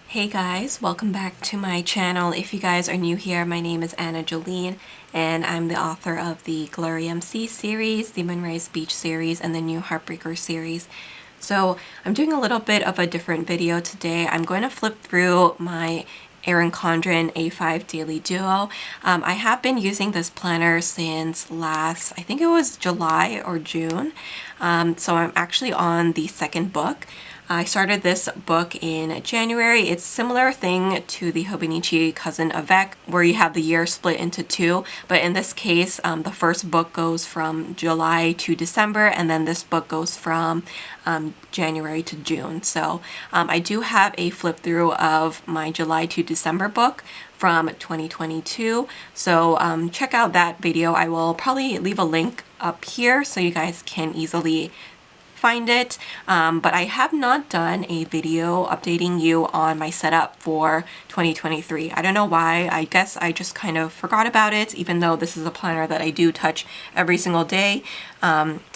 Hey guys, welcome back to my channel. If you guys are new here, my name is Jolene and I'm the author of the Glory MC series, the MOONRISE Beach series, and the New Heartbreaker series. So I'm doing a little bit of a different video today. I'm going to flip through my Erin Condren A5 Daily Duo. I have been using this planner since last, I think it was July or June. So I'm actually on the second book. I started this book in January. It's a similar thing to the Hobonichi Cousin Avec, where you have the year split into two, but in this case, the first book goes from July to December, and then this book goes from January to June. So I do have a flip through of my July to December book from 2022. So check out that video. I will probably leave a link up here so you guys can easily find it, but I have not done a video updating you on my setup for 2023. I don't know why. I guess I just kind of forgot about it, even though this is a planner that I do touch every single day.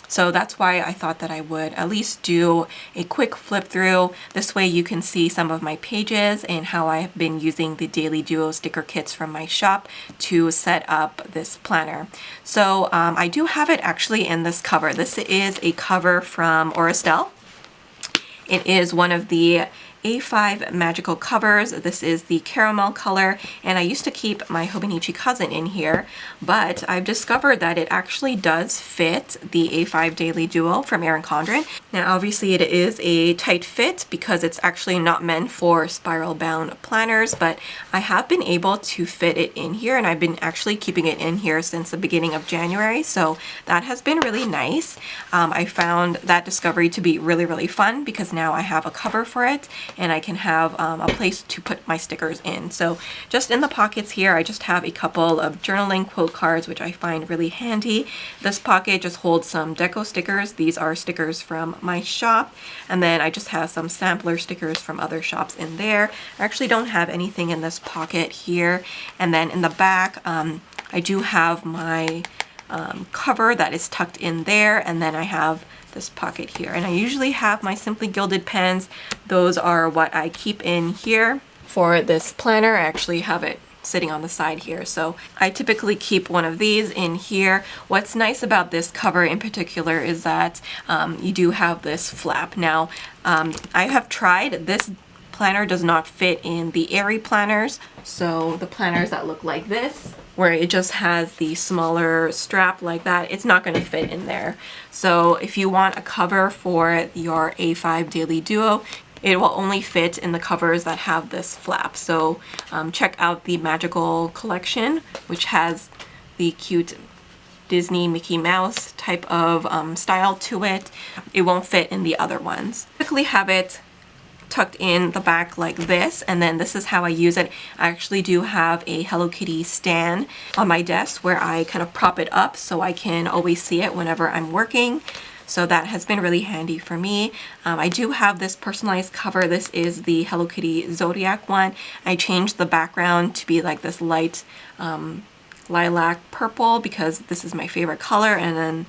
So that's why I thought that I would at least do a quick flip through. This way you can see some of my pages and how I have been using the Daily Duo sticker kits from my shop to set up this planner. So I do have it actually in this cover. This is a cover from Oristel. It is one of the A5 magical covers. This is the caramel color, and I used to keep my Hobonichi Cousin in here, but I've discovered that it actually does fit the A5 Daily Duo from Erin Condren. Now obviously it is a tight fit because it's actually not meant for spiral bound planners, but I have been able to fit it in here, and I've been actually keeping it in here since the beginning of January, so that has been really nice. I found that discovery to be really fun because now I have a cover for it and I can have a place to put my stickers in. So just in the pockets here, I just have a couple of journaling quote cards, which I find really handy. This pocket just holds some deco stickers. These are stickers from my shop. And then I just have some sampler stickers from other shops in there. I actually don't have anything in this pocket here. And then in the back, I do have my cover that is tucked in there, and then I have this pocket here, and I usually have my Simply Gilded pens. Those are what I keep in here. For this planner, I actually have it sitting on the side here, so I typically keep one of these in here. What's nice about this cover in particular is that you do have this flap. Now I have tried this planner, does not fit in the Airy planners, so the planners that look like this, where it just has the smaller strap like that, it's not going to fit in there. So if you want a cover for your A5 Daily Duo, it will only fit in the covers that have this flap. So check out the Magical collection, which has the cute Disney Mickey Mouse type of style to it. It won't fit in the other ones. Typically have it tucked in the back like this, and then this is how I use it. I actually do have a Hello Kitty stand on my desk where I kind of prop it up so I can always see it whenever I'm working. So that has been really handy for me. I do have this personalized cover. This is the Hello Kitty Zodiac one. I changed the background to be like this light lilac purple because this is my favorite color, and then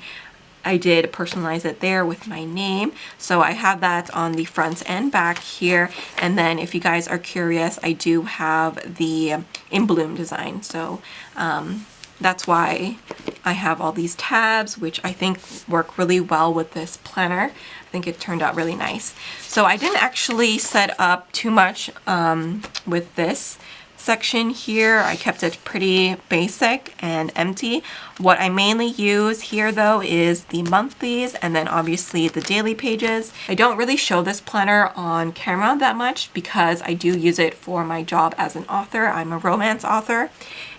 I did personalize it there with my name. So I have that on the front and back here. And then if you guys are curious, I do have the In Bloom design. So that's why I have all these tabs, which I think work really well with this planner. I think it turned out really nice. So I didn't actually set up too much with this section here. I kept it pretty basic and empty. What I mainly use here though is the monthlies and then obviously the daily pages. I don't really show this planner on camera that much because I do use it for my job as an author. I'm a romance author,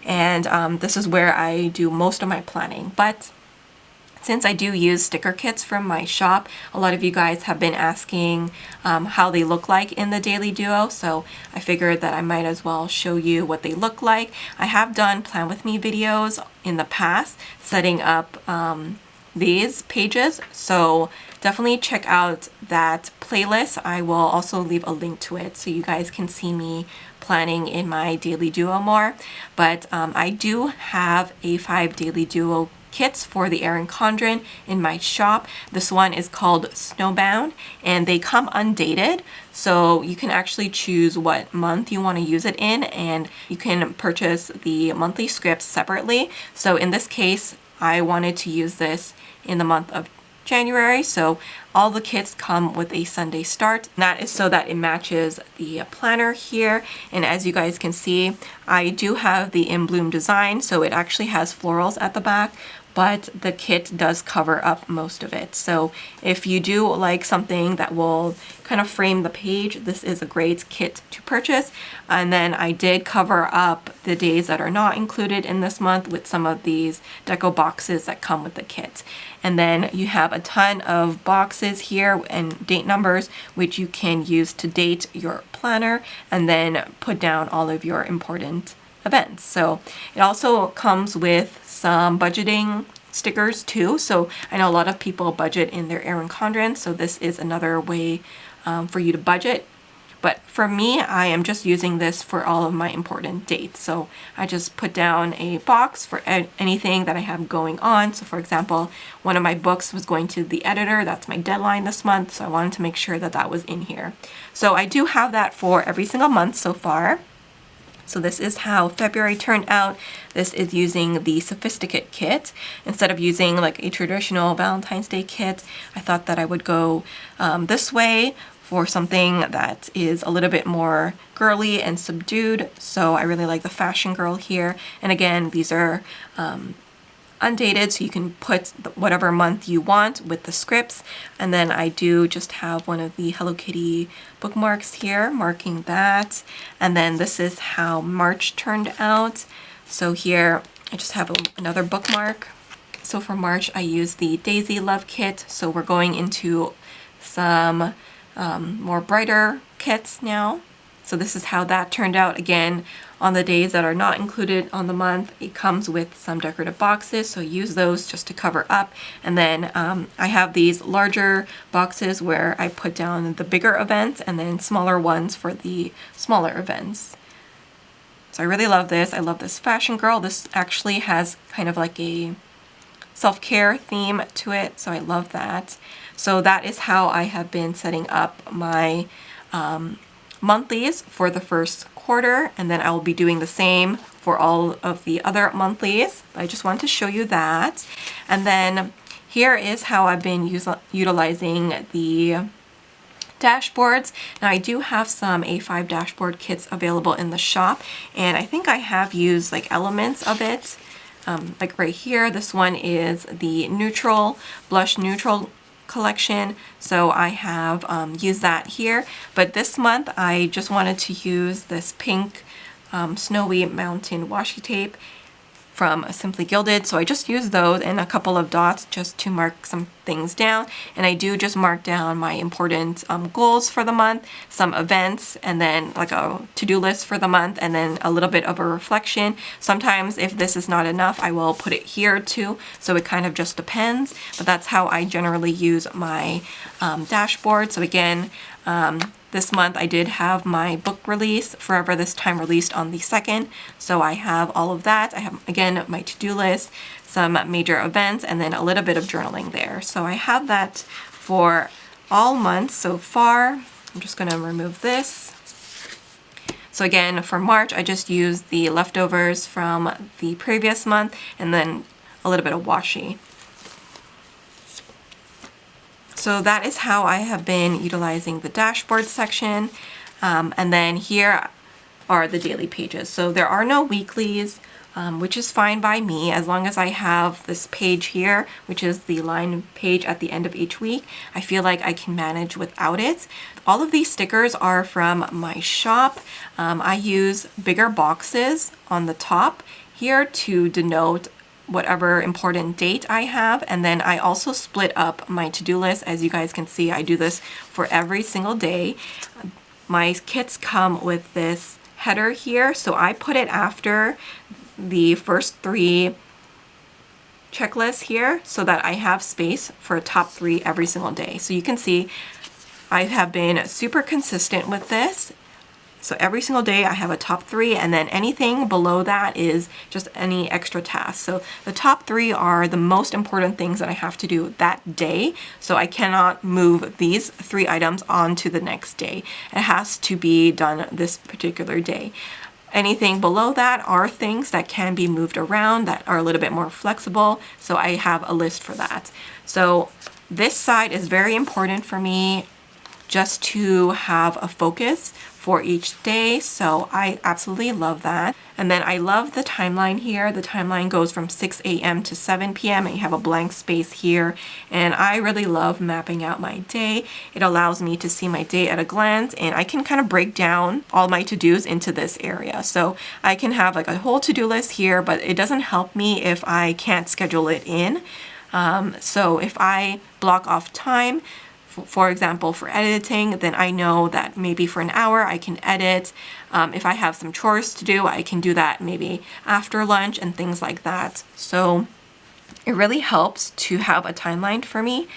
and this is where I do most of my planning. But since I do use sticker kits from my shop, a lot of you guys have been asking how they look like in the Daily Duo, so I figured that I might as well show you what they look like. I have done Plan With Me videos in the past setting up these pages, so definitely check out that playlist. I will also leave a link to it so you guys can see me planning in my Daily Duo more. But I do have A5 Daily Duo kits for the Erin Condren in my shop. This one is called Snowbound, and they come undated, so you can actually choose what month you want to use it in, and you can purchase the monthly scripts separately. So in this case, I wanted to use this in the month of January, so all the kits come with a Sunday start. And that is so that it matches the planner here. And as you guys can see, I do have the In Bloom design, so it actually has florals at the back, but the kit does cover up most of it. So if you do like something that will kind of frame the page, this is a great kit to purchase. And then I did cover up the days that are not included in this month with some of these deco boxes that come with the kit. And then you have a ton of boxes here and date numbers, which you can use to date your planner and then put down all of your important events. So it also comes with some budgeting stickers too. So I know a lot of people budget in their Erin Condren, so this is another way for you to budget. But for me, I am just using this for all of my important dates. So I just put down a box for anything that I have going on. So for example, one of my books was going to the editor. That's my deadline this month. So I wanted to make sure that that was in here. So I do have that for every single month so far. So this is how February turned out. This is using the Sophisticate kit. Instead of using like a traditional Valentine's Day kit, I thought that I would go this way for something that is a little bit more girly and subdued. So I really like the Fashion Girl here. And again, these are undated, so you can put whatever month you want with the scripts. And then I do just have one of the Hello Kitty bookmarks here marking that. And then this is how March turned out. So here I just have another bookmark. So for March I used the Daisy Love kit. So we're going into some more brighter kits now. So this is how that turned out. Again, on the days that are not included on the month, it comes with some decorative boxes, so use those just to cover up. And then I have these larger boxes where I put down the bigger events and then smaller ones for the smaller events. So I really love this. I love this Fashion Girl. This actually has kind of like a self-care theme to it, so I love that. So that is how I have been setting up my monthlies for the first quarter, and then I will be doing the same for all of the other monthlies. I just want to show you that. And then here is how I've been utilizing the dashboards. Now I do have some A5 dashboard kits available in the shop, and I think I have used like elements of it. Like right here, this one is the neutral, blush neutral collection, so I have used that here. But this month I just wanted to use this pink Snowy Mountain washi tape from Simply Gilded, so I just used those and a couple of dots just to mark some things down. And I do just mark down my important goals for the month, some events, and then like a to-do list for the month, and then a little bit of a reflection. Sometimes if this is not enough, I will put it here too, so it kind of just depends, but that's how I generally use my dashboard. So again, this month I did have my book release, Forever This Time, released on the 2nd. So I have all of that. I have, again, my to-do list, some major events, and then a little bit of journaling there. So I have that for all months so far. I'm just gonna remove this. So again, for March, I just used the leftovers from the previous month and then a little bit of washi. So that is how I have been utilizing the dashboard section. And then here are the daily pages. So there are no weeklies, which is fine by me as long as I have this page here, which is the line page at the end of each week. I feel like I can manage without it. All of these stickers are from my shop. I use bigger boxes on the top here to denote whatever important date I have, and then I also split up my to-do list. As you guys can see, I do this for every single day. My kits come with this header here, so I put it after the first 3 checklists here so that I have space for top 3 every single day. So you can see I have been super consistent with this. So every single day I have a top 3, and then anything below that is just any extra tasks. So the top 3 are the most important things that I have to do that day. So I cannot move these 3 items on to the next day. It has to be done this particular day. Anything below that are things that can be moved around, that are a little bit more flexible. So I have a list for that. So this side is very important for me, just to have a focus for each day. So I absolutely love that. And then I love the timeline here. The timeline goes from 6 a.m. to 7 p.m. and you have a blank space here. And I really love mapping out my day. It allows me to see my day at a glance, and I can kind of break down all my to-dos into this area. So I can have like a whole to-do list here, but it doesn't help me if I can't schedule it in. So if I block off time, for example, for editing, then I know that maybe for an hour I can edit. If I have some chores to do, I can do that maybe after lunch and things like that. So it really helps to have a timeline for me.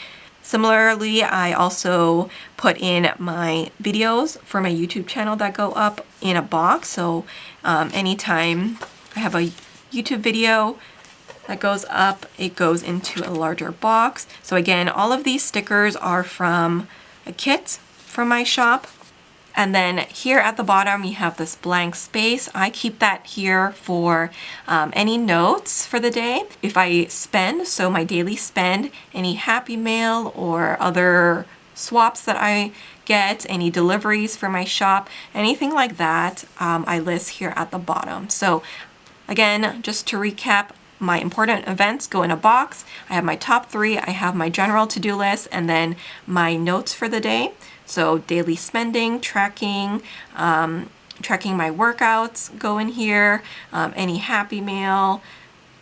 Similarly, I also put in my videos for my YouTube channel that go up in a box. So anytime I have a YouTube video that goes up, it goes into a larger box. So again, all of these stickers are from a kit from my shop. And then here at the bottom, you have this blank space. I keep that here for any notes for the day. If I spend, so my daily spend, any happy mail or other swaps that I get, any deliveries for my shop, anything like that, I list here at the bottom. So again, just to recap, my important events go in a box. I have my top 3, I have my general to-do list, and then my notes for the day. So daily spending, tracking my workouts go in here, any happy mail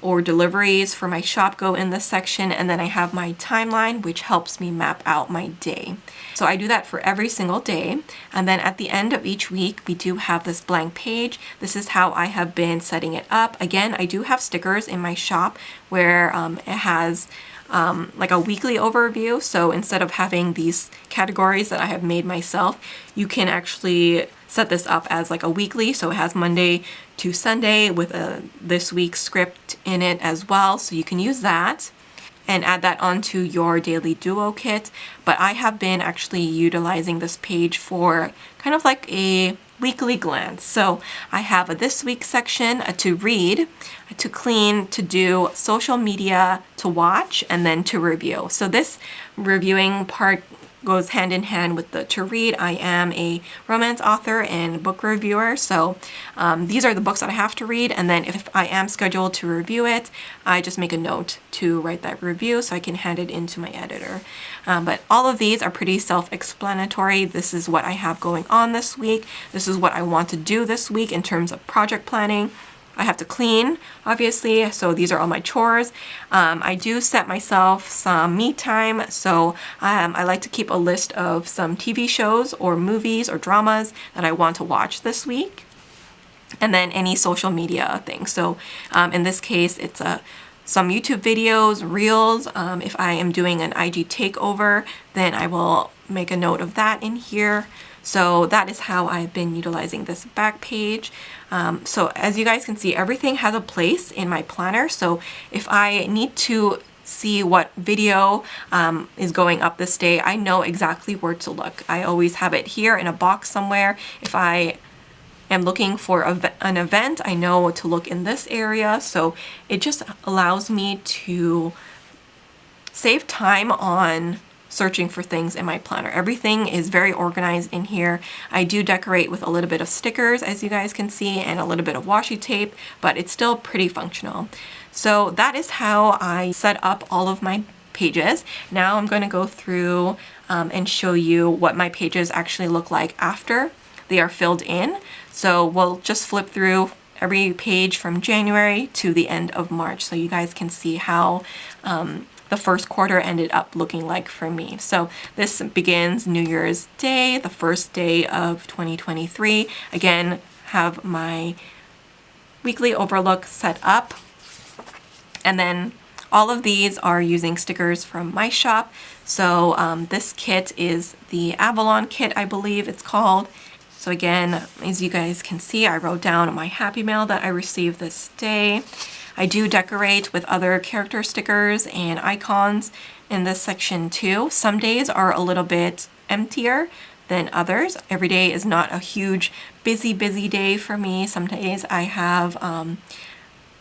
or deliveries for my shop go in this section, and then I have my timeline, which helps me map out my day. So I do that for every single day, and then at the end of each week we do have this blank page. This is how I have been setting it up. Again, I do have stickers in my shop where it has like a weekly overview. So instead of having these categories that I have made myself, you can actually set this up as like a weekly. So it has Monday to Sunday with a this week's script in it as well. So you can use that and add that onto your daily duo kit. But I have been actually utilizing this page for kind of like a weekly glance. So I have a this week section, a to read, a to clean, to do, social media, to watch, and then to review. So this reviewing part goes hand in hand with the to read. I am a romance author and book reviewer, so these are the books that I have to read, and then if I am scheduled to review it, I just make a note to write that review so I can hand it into my editor. But all of these are pretty self-explanatory. This is what I have going on this week. This is what I want to do this week in terms of project planning. I have to clean, obviously, so these are all my chores. I do set myself some me time, so I like to keep a list of some TV shows or movies or dramas that I want to watch this week, and then any social media things. So in this case, it's some YouTube videos, reels. If I am doing an IG takeover, then I will make a note of that in here. So that is how I've been utilizing this back page. So as you guys can see, everything has a place in my planner. So if I need to see what video is going up this day, I know exactly where to look. I always have it here in a box somewhere. If I am looking for an event, I know to look in this area. So it just allows me to save time on searching for things in my planner. Everything is very organized in here. I do decorate with a little bit of stickers, as you guys can see, and a little bit of washi tape, but it's still pretty functional. So that is how I set up all of my pages. Now I'm going to go through and show you what my pages actually look like after they are filled in. So we'll just flip through every page from January to the end of March so you guys can see how the first quarter ended up looking like for me. So this begins New Year's Day, the first day of 2023. Again, have my weekly overlook set up. And then all of these are using stickers from my shop. So this kit is the Avalon kit, I believe it's called. So again, as you guys can see, I wrote down my happy mail that I received this day. I do decorate with other character stickers and icons in this section too. Some days are a little bit emptier than others. Every day is not a huge busy day for me. Some days I have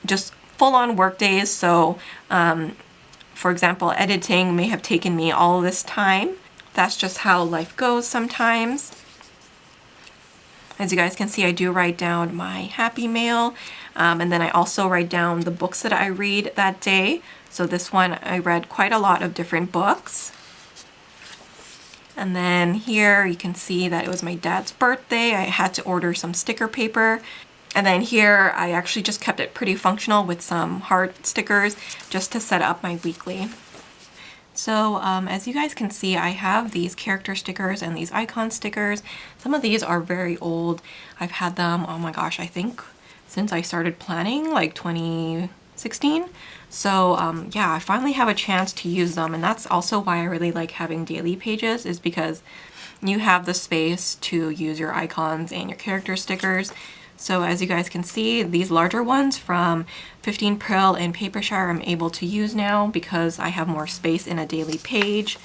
just full-on work days. So for example, editing may have taken me all this time. That's just how life goes sometimes. As you guys can see, I do write down my happy mail, and then I also write down the books that I read that day. So this one, I read quite a lot of different books. And then here you can see that it was my dad's birthday. I had to order some sticker paper. And then here I actually just kept it pretty functional with some heart stickers just to set up my weekly. So as you guys can see, I have these character stickers and these icon stickers. Some of these are very old. I've had them, oh my gosh, I think since I started planning, like 2016. So yeah, I finally have a chance to use them, and that's also why I really like having daily pages, is because you have the space to use your icons and your character stickers. So as you guys can see, these larger ones from 15 Prill and Papershire I'm able to use now because I have more space in a daily page.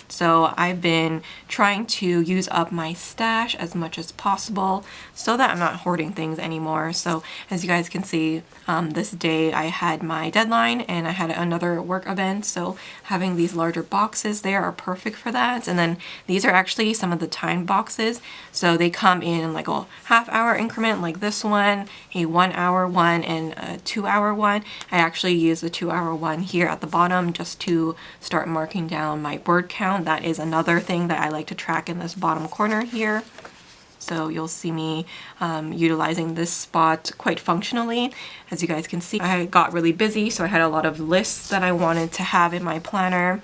So I've been trying to use up my stash as much as possible so that I'm not hoarding things anymore. So as you guys can see, this day I had my deadline and I had another work event. So having these larger boxes there are perfect for that. And then these are actually some of the timed boxes. So they come in like a half-hour increment like this one, a 1-hour one, and a 2-hour one. I actually use the 2-hour one here at the bottom just to start marking down my word count. That is another thing that I like to track in this bottom corner here. So you'll see me utilizing this spot quite functionally. As you guys can see, I got really busy, so I had a lot of lists that I wanted to have in my planner.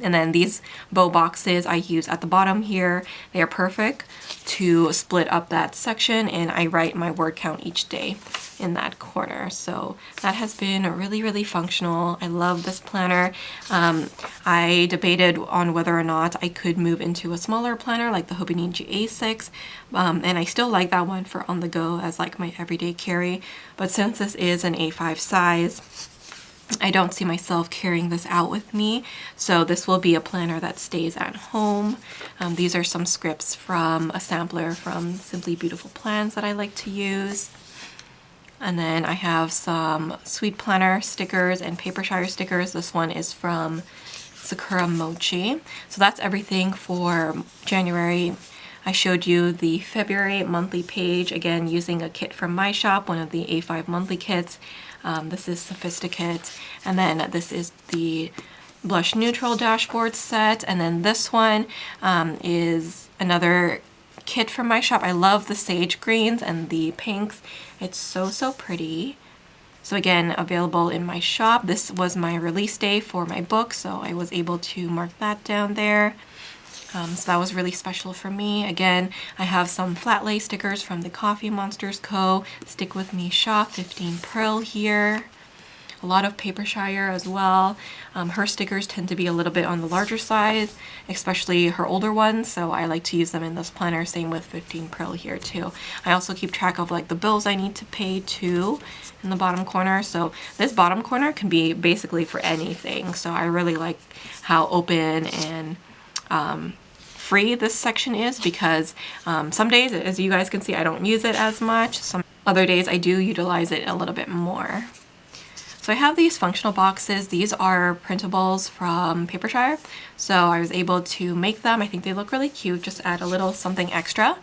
And then these bow boxes I use at the bottom here. They are perfect to split up that section, and I write my word count each day in that corner. So that has been really functional. I love this planner. I debated on whether or not I could move into a smaller planner like the Hobonichi A6, and I still like that one for on the go as like my everyday carry. But since this is an A5 size, I don't see myself carrying this out with me, so this will be a planner that stays at home. These are some scripts from a sampler from Simply Beautiful Plans that I like to use. And then I have some Sweet Planner stickers and Papershire stickers. This one is from Sakura Mochi. So that's everything for January. I showed you the February monthly page, again using a kit from my shop, one of the A5 monthly kits. This is Sophisticate, and then this is the Blush Neutral Dashboard set, and then this one is another kit from my shop. I love the sage greens and the pinks. It's so pretty. So again, available in my shop. This was my release day for my book, so I was able to mark that down there. So that was really special for me. Again, I have some flat lay stickers from the Coffee Monsters Co. Stick With Me shop, 15 Prill here. A lot of Papershire as well. Her stickers tend to be a little bit on the larger side, especially her older ones, so I like to use them in this planner. Same with 15 Prill here too. I also keep track of like the bills I need to pay too in the bottom corner. So this bottom corner can be basically for anything. So I really like how open and free this section is, because some days, as you guys can see, I don't use it as much. Some other days I do utilize it a little bit more. So I have these functional boxes. These are printables from Papershire. So I was able to make them. I think they look really cute. Just add a little something extra.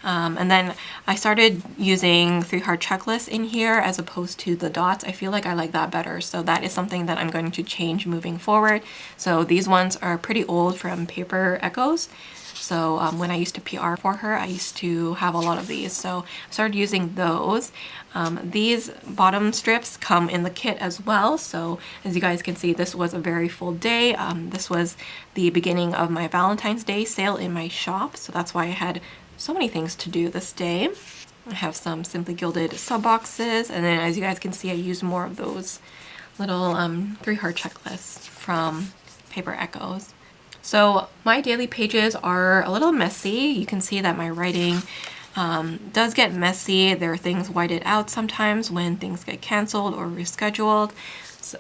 And then I started using 3-heart checklists in here as opposed to the dots. I feel like I like that better. So that is something that I'm going to change moving forward. So these ones are pretty old from Paper Echoes. So when I used to PR for her, I used to have a lot of these. So I started using those. These bottom strips come in the kit as well. So as you guys can see, this was a very full day. This was the beginning of my Valentine's Day sale in my shop. So that's why I had so many things to do this day. I have some Simply Gilded sub boxes. And then as you guys can see, I use more of those little 3-heart checklists from Paper Echoes. So my daily pages are a little messy. You can see that my writing Does get messy. There are things whited out sometimes when things get canceled or rescheduled.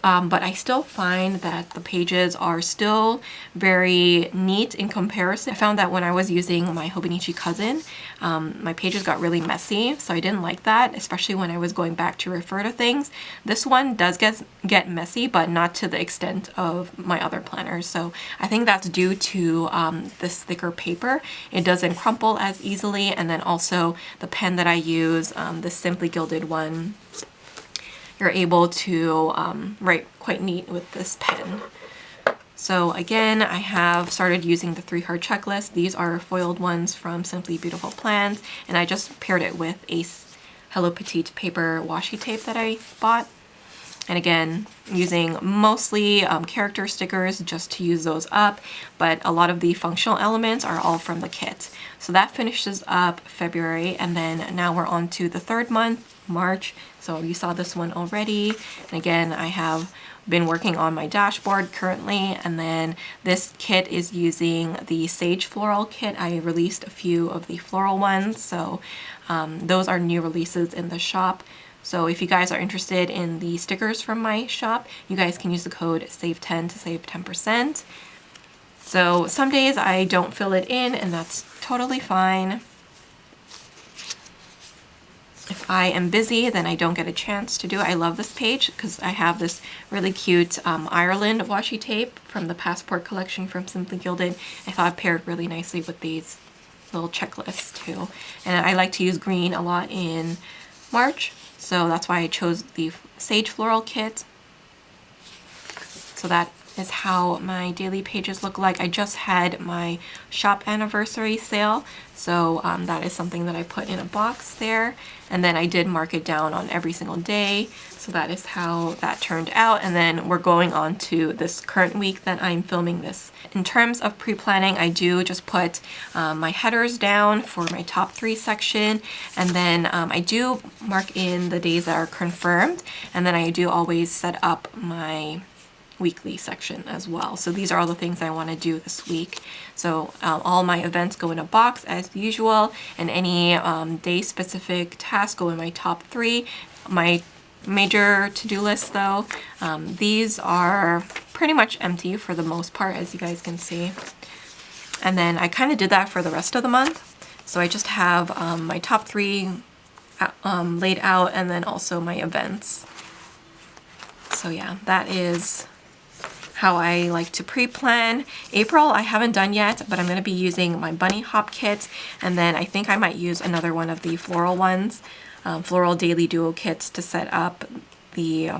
But I still find that the pages are still very neat in comparison. I found that when I was using my Hobonichi cousin, my pages got really messy, so I didn't like that, especially when I was going back to refer to things. This one does get messy, but not to the extent of my other planners. So I think that's due to this thicker paper. It doesn't crumple as easily, and then also the pen that I use, the Simply Gilded one, you're able to write quite neat with this pen. So again, I have started using the 3 heart checklist. These are foiled ones from Simply Beautiful Plans, and I just paired it with a Hello Petite paper washi tape that I bought. And again, using mostly character stickers just to use those up, but a lot of the functional elements are all from the kit. So that finishes up February, and then now we're on to the 3rd month, March. So you saw this one already. And again, I have been working on my dashboard currently, and then this kit is using the Sage Floral kit. I released a few of the floral ones, so those are new releases in the shop. So if you guys are interested in the stickers from my shop, you guys can use the code SAVE10 to save 10%. So some days I don't fill it in, and that's totally fine. If I am busy, then I don't get a chance to do it. I love this page because I have this really cute Ireland washi tape from the Passport collection from Simply Gilded. I thought it paired really nicely with these little checklists too. And I like to use green a lot in March, so that's why I chose the Sage Floral kit. So that is how my daily pages look like. I just had my shop anniversary sale, so that is something that I put in a box there, and then I did mark it down on every single day. So that is how that turned out, and then we're going on to this current week that I'm filming this. In terms of pre-planning, I do just put my headers down for my top 3 section, and then I do mark in the days that are confirmed, and then I do always set up my weekly section as well. So these are all the things I want to do this week. So all my events go in a box as usual, and any day specific tasks go in my top 3. My major to-do list though, these are pretty much empty for the most part, as you guys can see. And then I kind of did that for the rest of the month. So I just have my top 3 laid out, and then also my events. So yeah, that is how I like to pre-plan. April I haven't done yet, but I'm going to be using my bunny hop kit, and then I think I might use another one of the floral ones, floral daily duo kits, to set up the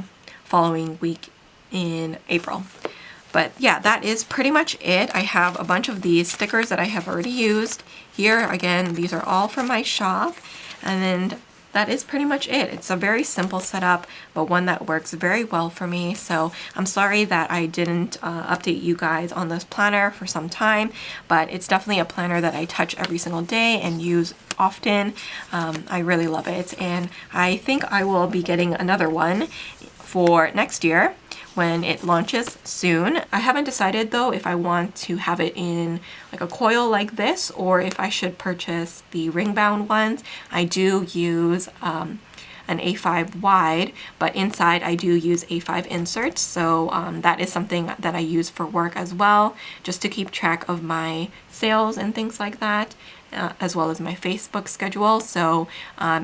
following week in April. But yeah, that is pretty much it. I have a bunch of these stickers that I have already used. Here again, these are all from my shop, and then that is pretty much it. It's a very simple setup, but one that works very well for me. So I'm sorry that I didn't update you guys on this planner for some time, but it's definitely a planner that I touch every single day and use often. I really love it, and I think I will be getting another one for next year when it launches soon. I haven't decided though if I want to have it in like a coil like this, or if I should purchase the ring bound ones. I do use an A5 wide, but inside I do use A5 inserts, so that is something that I use for work as well, just to keep track of my sales and things like that, as well as my Facebook schedule. So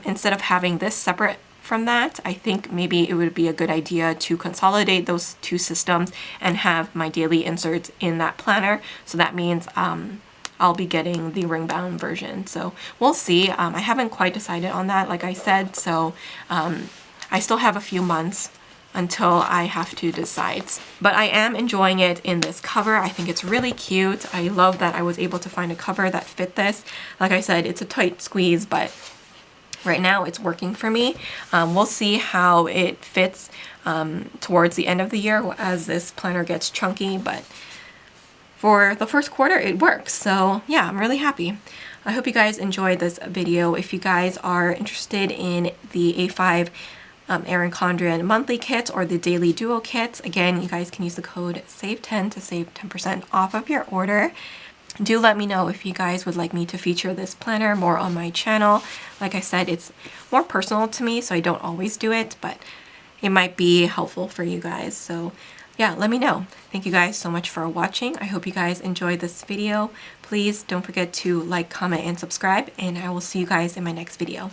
instead of having this separate from that, I think maybe it would be a good idea to consolidate those 2 systems and have my daily inserts in that planner. So that means I'll be getting the ring bound version. So we'll see. I haven't quite decided on that, like I said, so I still have a few months until I have to decide. But I am enjoying it in this cover. I think it's really cute. I love that I was able to find a cover that fit this. Like I said, it's a tight squeeze, but right now it's working for me. We'll see how it fits towards the end of the year as this planner gets chunky, but for the first quarter it works. So yeah, I'm really happy. I hope you guys enjoyed this video. If you guys are interested in the A5 Erin Condren monthly kits or the daily duo kits, again, you guys can use the code SAVE10 to save 10% off of your order. Do let me know if you guys would like me to feature this planner more on my channel. Like I said, it's more personal to me, so I don't always do it, but it might be helpful for you guys. So yeah, let me know. Thank you guys so much for watching. I hope you guys enjoyed this video. Please don't forget to like, comment, and subscribe, and I will see you guys in my next video.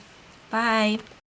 Bye!